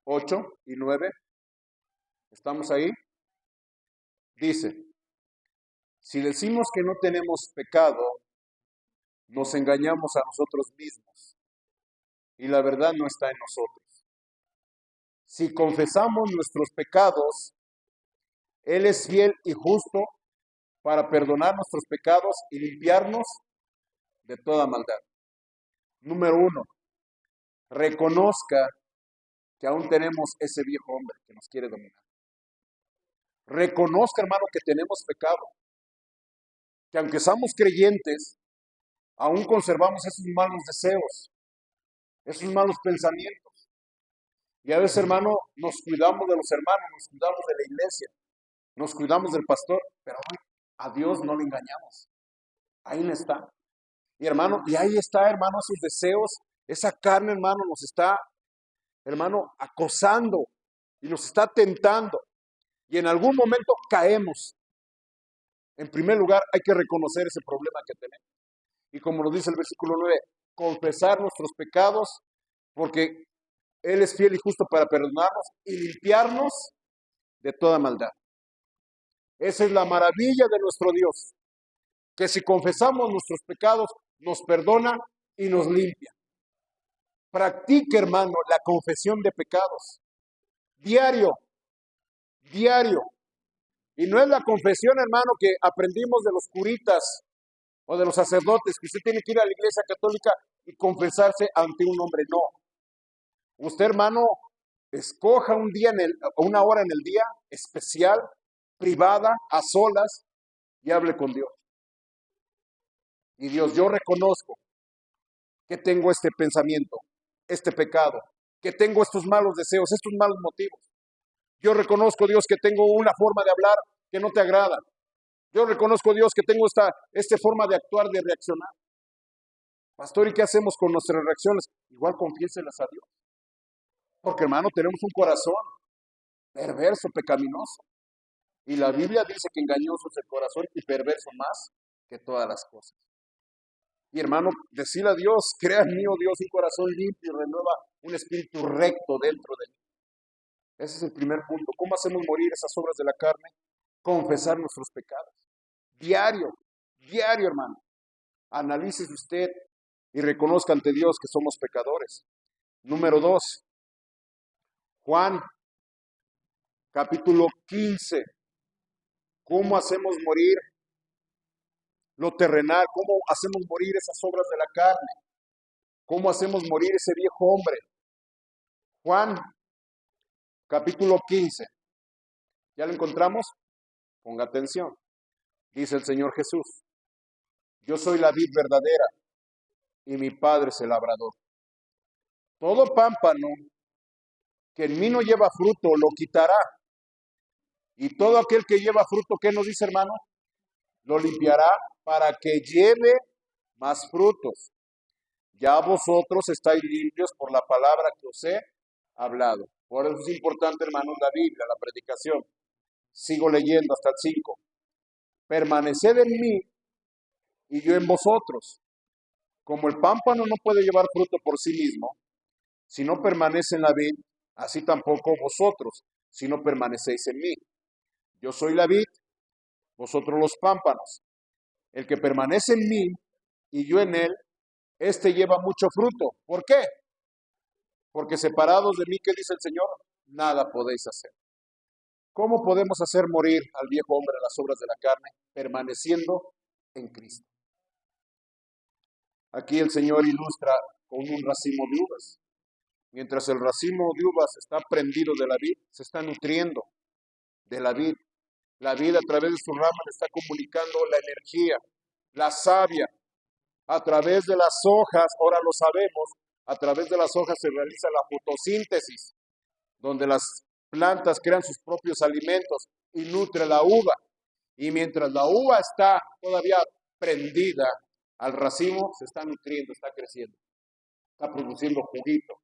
8 y 9. ¿Estamos ahí? Dice, si decimos que no tenemos pecado, nos engañamos a nosotros mismos y la verdad no está en nosotros. Si confesamos nuestros pecados, Él es fiel y justo para perdonar nuestros pecados y limpiarnos de toda maldad. Número 1, reconozca que aún tenemos ese viejo hombre que nos quiere dominar. Reconozca, hermano, que tenemos pecado, que aunque somos creyentes, aún conservamos esos malos deseos, esos malos pensamientos. Y a veces, hermano, nos cuidamos de los hermanos, nos cuidamos de la iglesia, nos cuidamos del pastor, pero a Dios no le engañamos. Ahí no está. Y hermano, y ahí está, hermano, esos deseos, esa carne, hermano, nos está, hermano, acosando y nos está tentando. Y en algún momento caemos. En primer lugar, hay que reconocer ese problema que tenemos. Y como nos dice el versículo 9, confesar nuestros pecados, porque Él es fiel y justo para perdonarnos y limpiarnos de toda maldad. Esa es la maravilla de nuestro Dios, que si confesamos nuestros pecados, nos perdona y nos limpia. Practique, hermano, la confesión de pecados. Diario, diario. Y no es la confesión, hermano, que aprendimos de los curitas o de los sacerdotes, que usted tiene que ir a la iglesia católica y confesarse ante un hombre. No. Usted, hermano, escoja un día una hora en el día especial, privada, a solas, y hable con Dios. Y Dios, yo reconozco que tengo este pensamiento, este pecado, que tengo estos malos deseos, estos malos motivos. Yo reconozco, Dios, que tengo una forma de hablar que no te agrada. Yo reconozco, Dios, que tengo esta forma de actuar, de reaccionar. Pastor, ¿y qué hacemos con nuestras reacciones? Igual confiéselas a Dios. Porque, hermano, tenemos un corazón perverso, pecaminoso. Y la Biblia dice que engañoso es el corazón y perverso más que todas las cosas. Y hermano, decirle a Dios, crea en mí, oh Dios, un corazón limpio y renueva un espíritu recto dentro de mí. Ese es el primer punto. ¿Cómo hacemos morir esas obras de la carne? Confesar nuestros pecados. Diario, diario, hermano. Analícese usted y reconozca ante Dios que somos pecadores. Número 2, Juan, capítulo 15. ¿Cómo hacemos morir lo terrenal? ¿Cómo hacemos morir esas obras de la carne? ¿Cómo hacemos morir ese viejo hombre? Juan, capítulo 15. ¿Ya lo encontramos? Ponga atención. Dice el Señor Jesús, yo soy la vid verdadera y mi Padre es el labrador. Todo pámpano que en mí no lleva fruto lo quitará. Y todo aquel que lleva fruto, ¿qué nos dice, hermano? Lo limpiará para que lleve más frutos. Ya vosotros estáis limpios por la palabra que os he hablado. Por eso es importante, hermanos, la Biblia, la predicación. Sigo leyendo hasta el 5. permaneced en mí y yo en vosotros. Como el pámpano no puede llevar fruto por sí mismo, si no permanece en la vid, así tampoco vosotros, si no permanecéis en mí. Yo soy la vid, vosotros los pámpanos. El que permanece en mí y yo en él, éste lleva mucho fruto. ¿Por qué? Porque separados de mí, ¿qué dice el Señor? Nada podéis hacer. ¿Cómo podemos hacer morir al viejo hombre a las obras de la carne? Permaneciendo en Cristo. Aquí el Señor ilustra con un racimo de uvas. Mientras el racimo de uvas está prendido de la vid, se está nutriendo de la vid. La vid a través de su rama le está comunicando la energía, la savia. A través de las hojas, ahora lo sabemos, a través de las hojas se realiza la fotosíntesis, donde las plantas crean sus propios alimentos y nutre la uva. Y mientras la uva está todavía prendida al racimo, se está nutriendo, está creciendo, está produciendo juguito.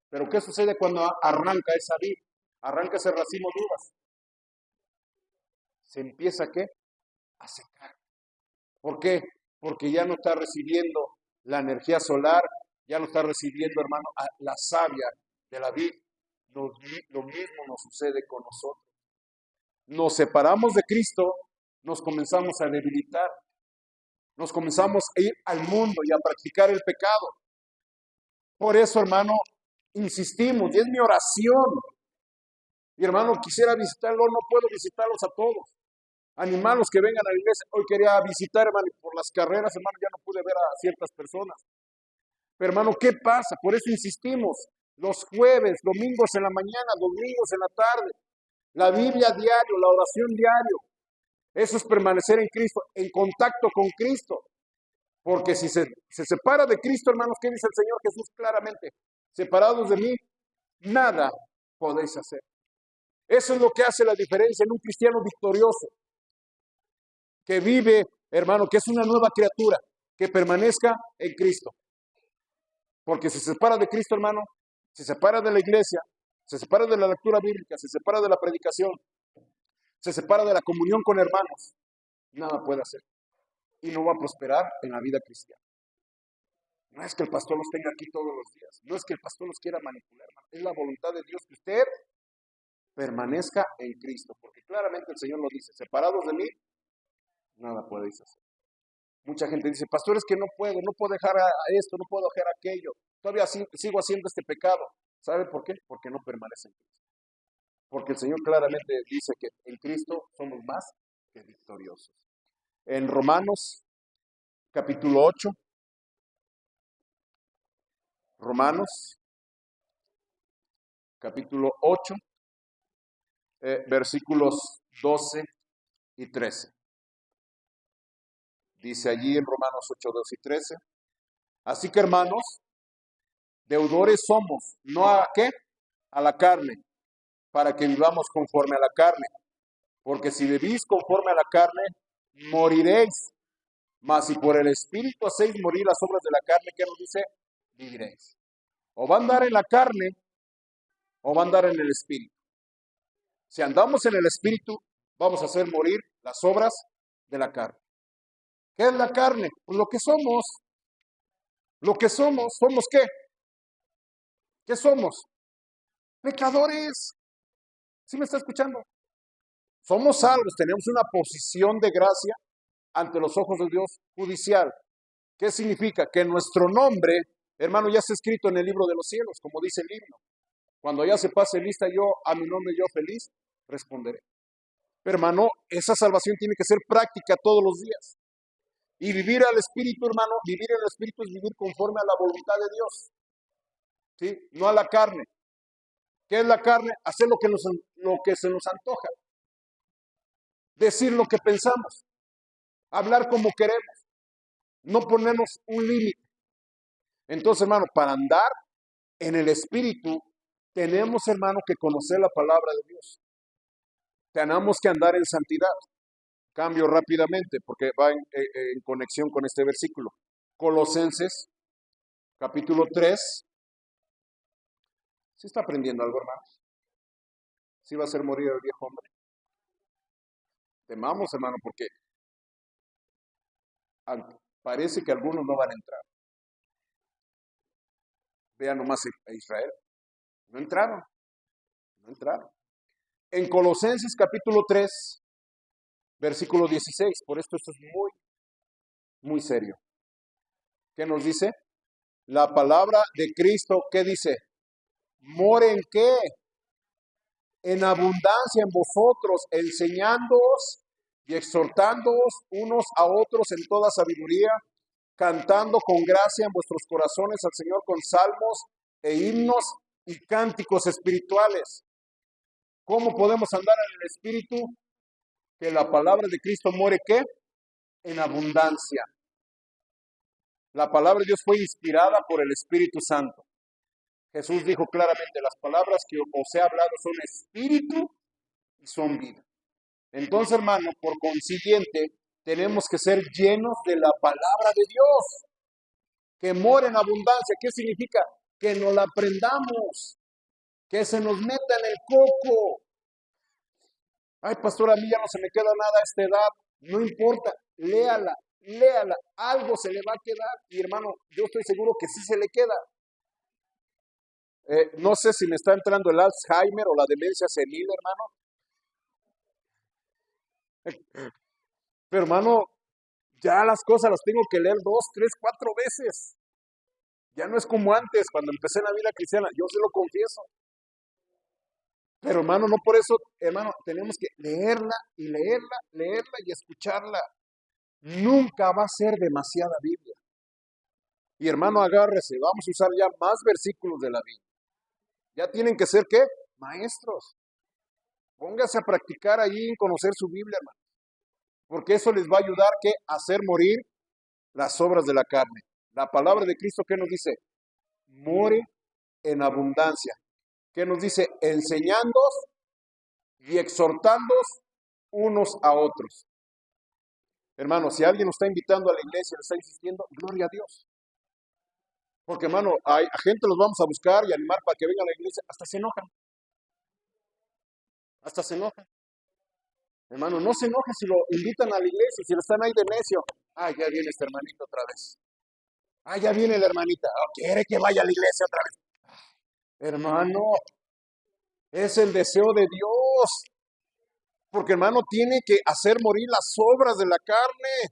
Pero ¿qué sucede cuando arranca esa vid? Arranca ese racimo de uvas. Se empieza ¿qué? A secar. ¿Por qué? Porque ya no está recibiendo la energía solar, ya no está recibiendo, hermano, la savia de la vid. Lo mismo nos sucede con nosotros. Nos separamos de Cristo, nos comenzamos a debilitar, nos comenzamos a ir al mundo y a practicar el pecado. Por eso, hermano, insistimos, y es mi oración. Mi hermano, quisiera visitarlo, no puedo visitarlos a todos. Animarlos que vengan a la iglesia. Hoy quería visitar, hermano, y por las carreras, hermano, ya no pude ver a ciertas personas. Pero, hermano, ¿qué pasa? Por eso insistimos. Los jueves, domingos en la mañana, domingos en la tarde. La Biblia diario, la oración diario. Eso es permanecer en Cristo, en contacto con Cristo. Porque si se separa de Cristo, hermanos, ¿qué dice el Señor Jesús claramente? Separados de mí, nada podéis hacer. Eso es lo que hace la diferencia en un cristiano victorioso, que vive, hermano, que es una nueva criatura, que permanezca en Cristo. Porque si se separa de Cristo, hermano, se separa de la iglesia, se separa de la lectura bíblica, se separa de la predicación, se separa de la comunión con hermanos, nada puede hacer. Y no va a prosperar en la vida cristiana. No es que el pastor los tenga aquí todos los días, no es que el pastor los quiera manipular, hermano. Es la voluntad de Dios que usted permanezca en Cristo, porque claramente el Señor lo dice, separados de mí, nada podéis hacer. Mucha gente dice, pastor, es que no puedo dejar esto, no puedo dejar aquello, todavía sigo haciendo este pecado. ¿Sabe por qué? Porque no permanece en Cristo. Porque el Señor claramente dice que en Cristo somos más que victoriosos. En Romanos, capítulo 8, Romanos, capítulo 8, versículos 12 y 13. Dice allí en Romanos 8, 12 y 13. Así que, hermanos, deudores somos, ¿no a qué? A la carne, para que vivamos conforme a la carne. Porque si vivís conforme a la carne, moriréis. Mas si por el Espíritu hacéis morir las obras de la carne, ¿qué nos dice? Viviréis. O va a andar en la carne, o va a andar en el Espíritu. Si andamos en el Espíritu, vamos a hacer morir las obras de la carne. ¿Qué es la carne? Pues lo que somos. Lo que somos. ¿Somos qué? ¿Qué somos? Pecadores. ¿Sí me está escuchando? Somos salvos, tenemos una posición de gracia ante los ojos de Dios judicial. ¿Qué significa? Que nuestro nombre, hermano, ya está escrito en el libro de los cielos, como dice el himno. Cuando ya se pase lista, yo a mi nombre, yo feliz, responderé. Pero, hermano, esa salvación tiene que ser práctica todos los días. Y vivir al Espíritu, hermano, vivir en el Espíritu es vivir conforme a la voluntad de Dios. ¿Sí? No a la carne. ¿Qué es la carne? Hacer lo que se nos antoja. Decir lo que pensamos. Hablar como queremos. No ponernos un límite. Entonces, hermano, para andar en el Espíritu, tenemos, hermano, que conocer la palabra de Dios. Tenemos que andar en santidad. Cambio rápidamente porque va en conexión con este versículo. Colosenses, capítulo 3. ¿Sí está aprendiendo algo, hermanos? ¿Sí va a hacer morir al viejo hombre? Temamos, hermano, porque parece que algunos no van a entrar. Vean nomás a Israel. No entraron, no entraron. En Colosenses capítulo 3, versículo 16, por esto es muy, muy serio. ¿Qué nos dice? La palabra de Cristo, ¿qué dice? More en qué? En abundancia en vosotros, enseñándoos y exhortándoos unos a otros en toda sabiduría, cantando con gracia en vuestros corazones al Señor con salmos e himnos y cánticos espirituales. ¿Cómo podemos andar en el Espíritu? Que la palabra de Cristo more ¿qué? En abundancia. La palabra de Dios fue inspirada por el Espíritu Santo. Jesús dijo claramente, las palabras que os he hablado son espíritu y son vida. Entonces, hermano, por consiguiente, tenemos que ser llenos de la palabra de Dios, que mora en abundancia. ¿Qué significa? Que nos la aprendamos, que se nos meta en el coco. Ay, pastor, a mí ya no se me queda nada a esta edad. No importa, léala, algo se le va a quedar. Y hermano, yo estoy seguro que sí se le queda. No sé si me está entrando el Alzheimer o la demencia senil, hermano. Pero hermano, ya las cosas las tengo que leer 2, 3, 4 veces. Ya no es como antes, cuando empecé en la vida cristiana, yo se lo confieso. Pero hermano, no por eso, hermano, tenemos que leerla y escucharla. Nunca va a ser demasiada Biblia. Y hermano, agárrese, vamos a usar ya más versículos de la Biblia. Ya tienen que ser, ¿qué? Maestros. Póngase a practicar allí en conocer su Biblia, hermano. Porque eso les va a ayudar, ¿qué? A hacer morir las obras de la carne. La palabra de Cristo, ¿qué nos dice? More en abundancia. ¿Qué nos dice? Enseñándoos y exhortándoos unos a otros. Hermano, si alguien nos está invitando a la iglesia, le está insistiendo, gloria a Dios. Porque, hermano, a gente los vamos a buscar y animar para que vengan a la iglesia, hasta se enojan. Hasta se enojan. Hermano, no se enojen si lo invitan a la iglesia, si lo están ahí de necio. Ah, ya viene este hermanito otra vez. Ah, ya viene la hermanita. Oh, quiere que vaya a la iglesia otra vez. Hermano, es el deseo de Dios. Porque, hermano, tiene que hacer morir las obras de la carne.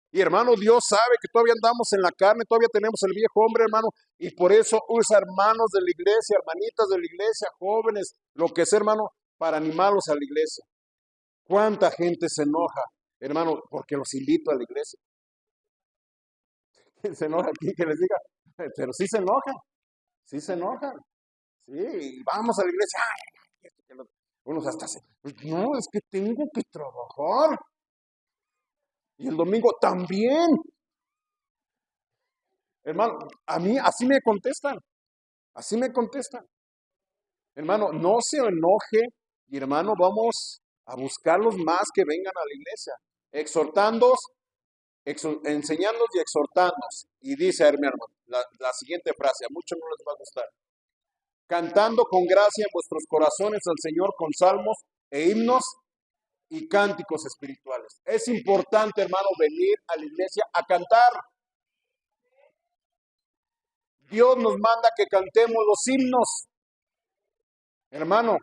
Y, hermano, Dios sabe que todavía andamos en la carne, todavía tenemos el viejo hombre, hermano. Y por eso usa hermanos de la iglesia, hermanitas de la iglesia, jóvenes, lo que sea, hermano, para animarlos a la iglesia. ¿Cuánta gente se enoja, hermano, porque los invito a la iglesia? ¿Quién se enoja aquí que les diga? Pero sí se enojan, sí se enojan. Sí, vamos a la iglesia. Ay, unos hasta se... No, es que tengo que trabajar. Y el domingo también. Hermano, a mí así me contestan. Así me contestan. Hermano, no se enoje. Y hermano, vamos a buscarlos más que vengan a la iglesia. Exhortándoos, enseñándonos y exhortándonos. Y dice, hermano, la siguiente frase, a muchos no les va a gustar. Cantando con gracia en vuestros corazones al Señor con salmos e himnos y cánticos espirituales. Es importante, hermano, venir a la iglesia a cantar. Dios nos manda que cantemos los himnos. Hermano,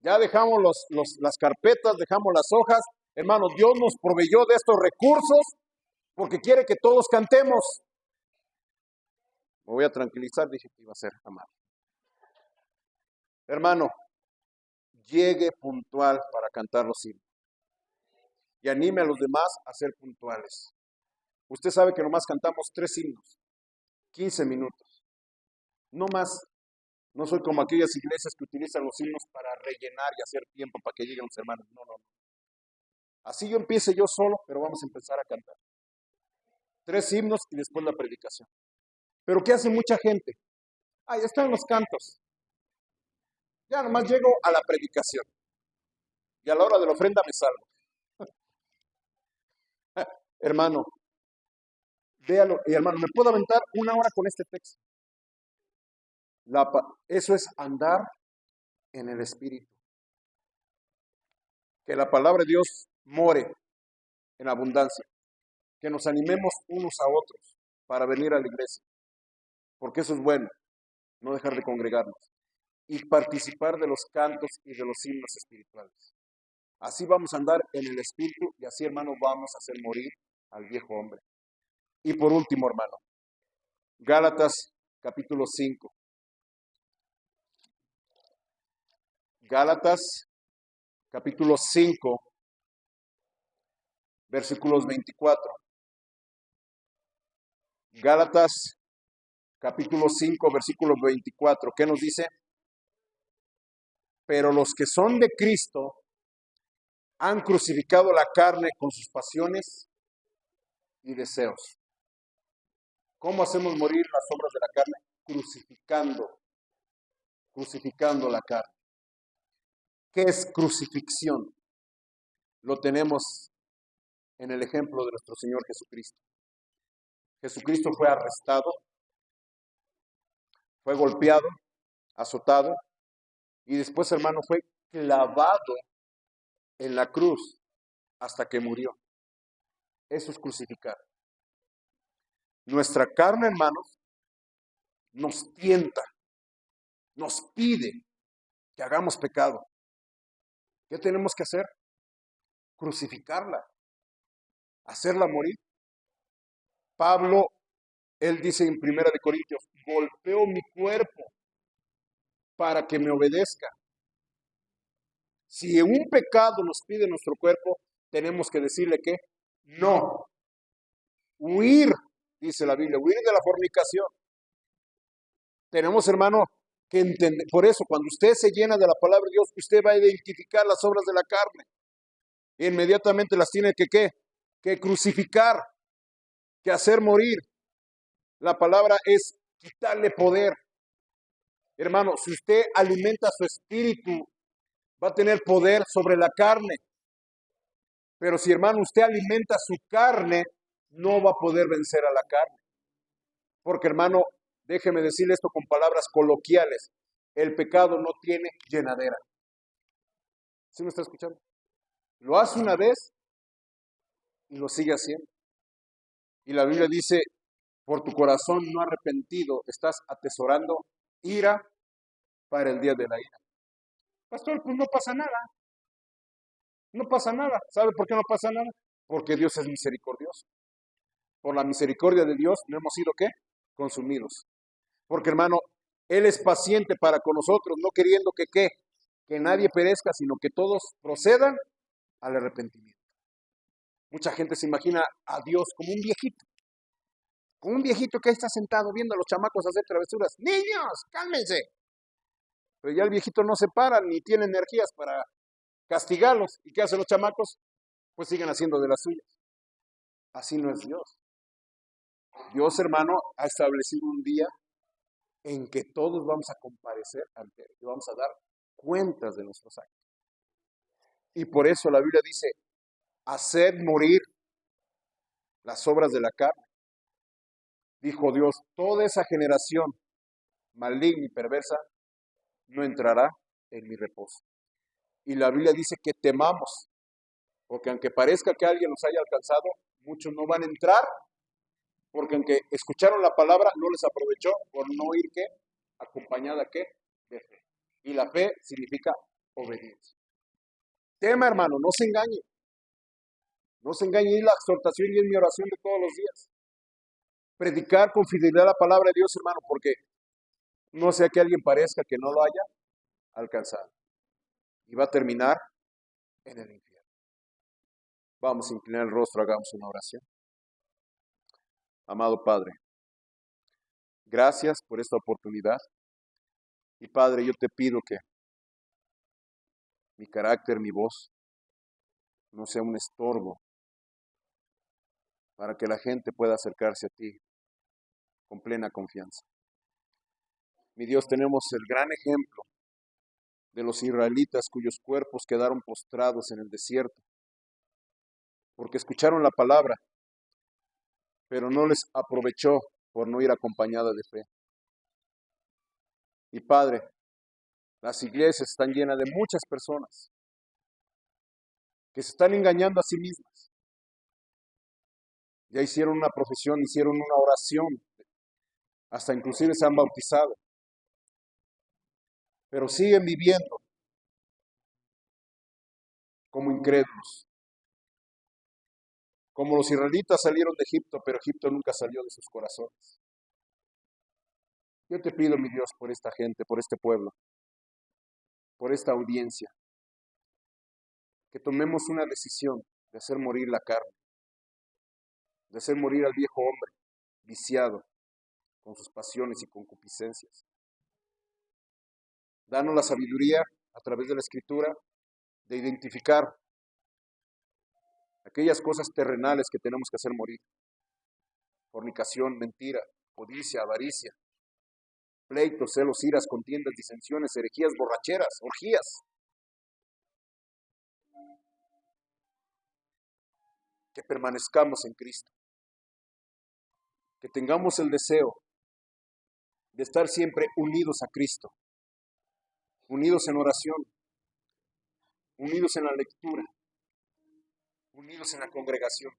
ya dejamos las carpetas, dejamos las hojas. Hermano, Dios nos proveyó de estos recursos porque quiere que todos cantemos. Me voy a tranquilizar, dije que iba a ser amable. Hermano, llegue puntual para cantar los himnos. Y anime a los demás a ser puntuales. Usted sabe que nomás cantamos 3 himnos, 15 minutos. No más. No soy como aquellas iglesias que utilizan los himnos para rellenar y hacer tiempo para que lleguen los hermanos. No. Así yo empiece yo solo, pero vamos a empezar a cantar. 3 himnos y después la predicación. Pero ¿qué hace mucha gente? Ah, ya están los cantos. Ya nomás llego a la predicación. Y a la hora de la ofrenda me salgo. Hermano, véalo. Y hermano, ¿me puedo aventar 1 hora con este texto? Eso es andar en el Espíritu. Que la palabra de Dios more en abundancia. Que nos animemos unos a otros para venir a la iglesia. Porque eso es bueno, no dejar de congregarnos. Y participar de los cantos y de los himnos espirituales. Así vamos a andar en el Espíritu y así, hermano, vamos a hacer morir al viejo hombre. Y por último, hermano, Gálatas capítulo 5. Gálatas capítulo 5, versículos 24. Gálatas capítulo 5, versículo 24. ¿Qué nos dice? Pero los que son de Cristo han crucificado la carne con sus pasiones y deseos. ¿Cómo hacemos morir las obras de la carne? Crucificando la carne. ¿Qué es crucifixión? Lo tenemos en el ejemplo de nuestro Señor Jesucristo. Jesucristo fue arrestado, fue golpeado, azotado, y después, hermano, fue clavado en la cruz hasta que murió. Eso es crucificar. Nuestra carne, hermanos, nos tienta, nos pide que hagamos pecado. ¿Qué tenemos que hacer? Crucificarla, hacerla morir. Pablo, él dice en 1 Corintios, golpeo mi cuerpo para que me obedezca. Si un pecado nos pide nuestro cuerpo, tenemos que decirle que no. Huir, dice la Biblia, huir de la fornicación. Tenemos, hermano, que entender. Por eso, cuando usted se llena de la palabra de Dios, usted va a identificar las obras de la carne. E inmediatamente las tiene que, ¿qué? Que crucificar, que hacer morir. La palabra es quitarle poder. Hermano, si usted alimenta su espíritu, va a tener poder sobre la carne. Pero si, hermano, usted alimenta su carne, no va a poder vencer a la carne. Porque, hermano, déjeme decirle esto con palabras coloquiales. El pecado no tiene llenadera. ¿Sí me está escuchando? Lo hace una vez y lo sigue haciendo. Y la Biblia dice, por tu corazón no arrepentido, estás atesorando ira para el día de la ira. Pastor, pues no pasa nada. No pasa nada. ¿Sabe por qué no pasa nada? Porque Dios es misericordioso. Por la misericordia de Dios no hemos sido, ¿qué? Consumidos. Porque, hermano, Él es paciente para con nosotros, no queriendo que, ¿qué? Que nadie perezca, sino que todos procedan al arrepentimiento. Mucha gente se imagina a Dios como un viejito que está sentado viendo a los chamacos hacer travesuras. ¡Niños, cálmense! Pero ya el viejito no se para ni tiene energías para castigarlos. ¿Y qué hacen los chamacos? Pues siguen haciendo de las suyas. Así no es Dios. Dios, hermano, ha establecido un día en que todos vamos a comparecer ante Él y vamos a dar cuentas de nuestros actos. Y por eso la Biblia dice, haced morir las obras de la carne. Dijo Dios, toda esa generación maligna y perversa no entrará en mi reposo. Y la Biblia dice que temamos, porque aunque parezca que alguien nos haya alcanzado, muchos no van a entrar, porque aunque escucharon la palabra, no les aprovechó por no ir, ¿qué? Acompañada, ¿qué? De fe. Y la fe significa obediencia. Tema, hermano, no se engañe. No se engañe, es la exhortación y es mi oración de todos los días. Predicar con fidelidad la palabra de Dios, hermano, porque no sea que alguien parezca que no lo haya alcanzado. Y va a terminar en el infierno. Vamos a inclinar el rostro, hagamos una oración. Amado Padre, gracias por esta oportunidad. Y Padre, yo te pido que mi carácter, mi voz, no sea un estorbo para que la gente pueda acercarse a ti con plena confianza. Mi Dios, tenemos el gran ejemplo de los israelitas cuyos cuerpos quedaron postrados en el desierto, porque escucharon la palabra, pero no les aprovechó por no ir acompañada de fe. Y Padre, las iglesias están llenas de muchas personas que se están engañando a sí mismas. Ya hicieron una profesión, hicieron una oración, hasta inclusive se han bautizado, pero siguen viviendo como incrédulos. Como los israelitas salieron de Egipto, pero Egipto nunca salió de sus corazones. Yo te pido, mi Dios, por esta gente, por este pueblo, por esta audiencia, que tomemos una decisión de hacer morir la carne, de hacer morir al viejo hombre viciado con sus pasiones y concupiscencias. Danos la sabiduría a través de la Escritura de identificar aquellas cosas terrenales que tenemos que hacer morir. Fornicación, mentira, codicia, avaricia, pleitos, celos, iras, contiendas, disensiones, herejías, borracheras, orgías. Que permanezcamos en Cristo. Que tengamos el deseo de estar siempre unidos a Cristo, unidos en oración, unidos en la lectura, unidos en la congregación,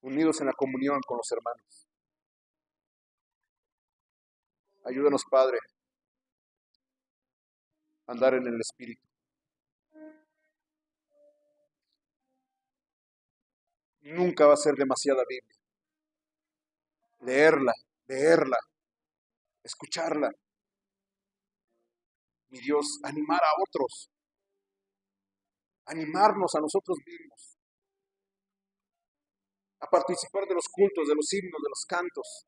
unidos en la comunión con los hermanos. Ayúdanos, Padre, a andar en el Espíritu. Nunca va a ser demasiada Biblia. Leerla, escucharla. Mi Dios, animar a otros, animarnos a nosotros mismos, a participar de los cultos, de los himnos, de los cantos.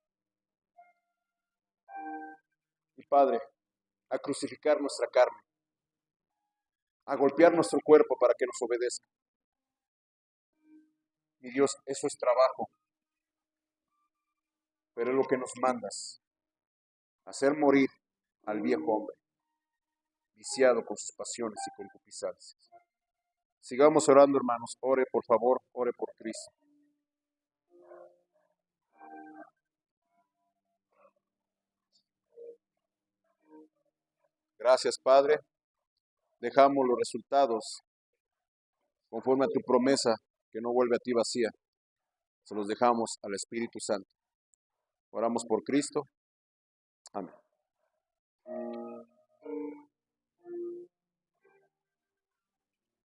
Y Padre, a crucificar nuestra carne, a golpear nuestro cuerpo para que nos obedezca. Mi Dios, eso es trabajo, pero es lo que nos mandas, hacer morir al viejo hombre, viciado con sus pasiones y concupiscencias. Sigamos orando, hermanos. Ore, por favor, ore por Cristo. Gracias, Padre. Dejamos los resultados conforme a tu promesa, que no vuelve a ti vacía. Se los dejamos al Espíritu Santo. Oramos por Cristo. Amén.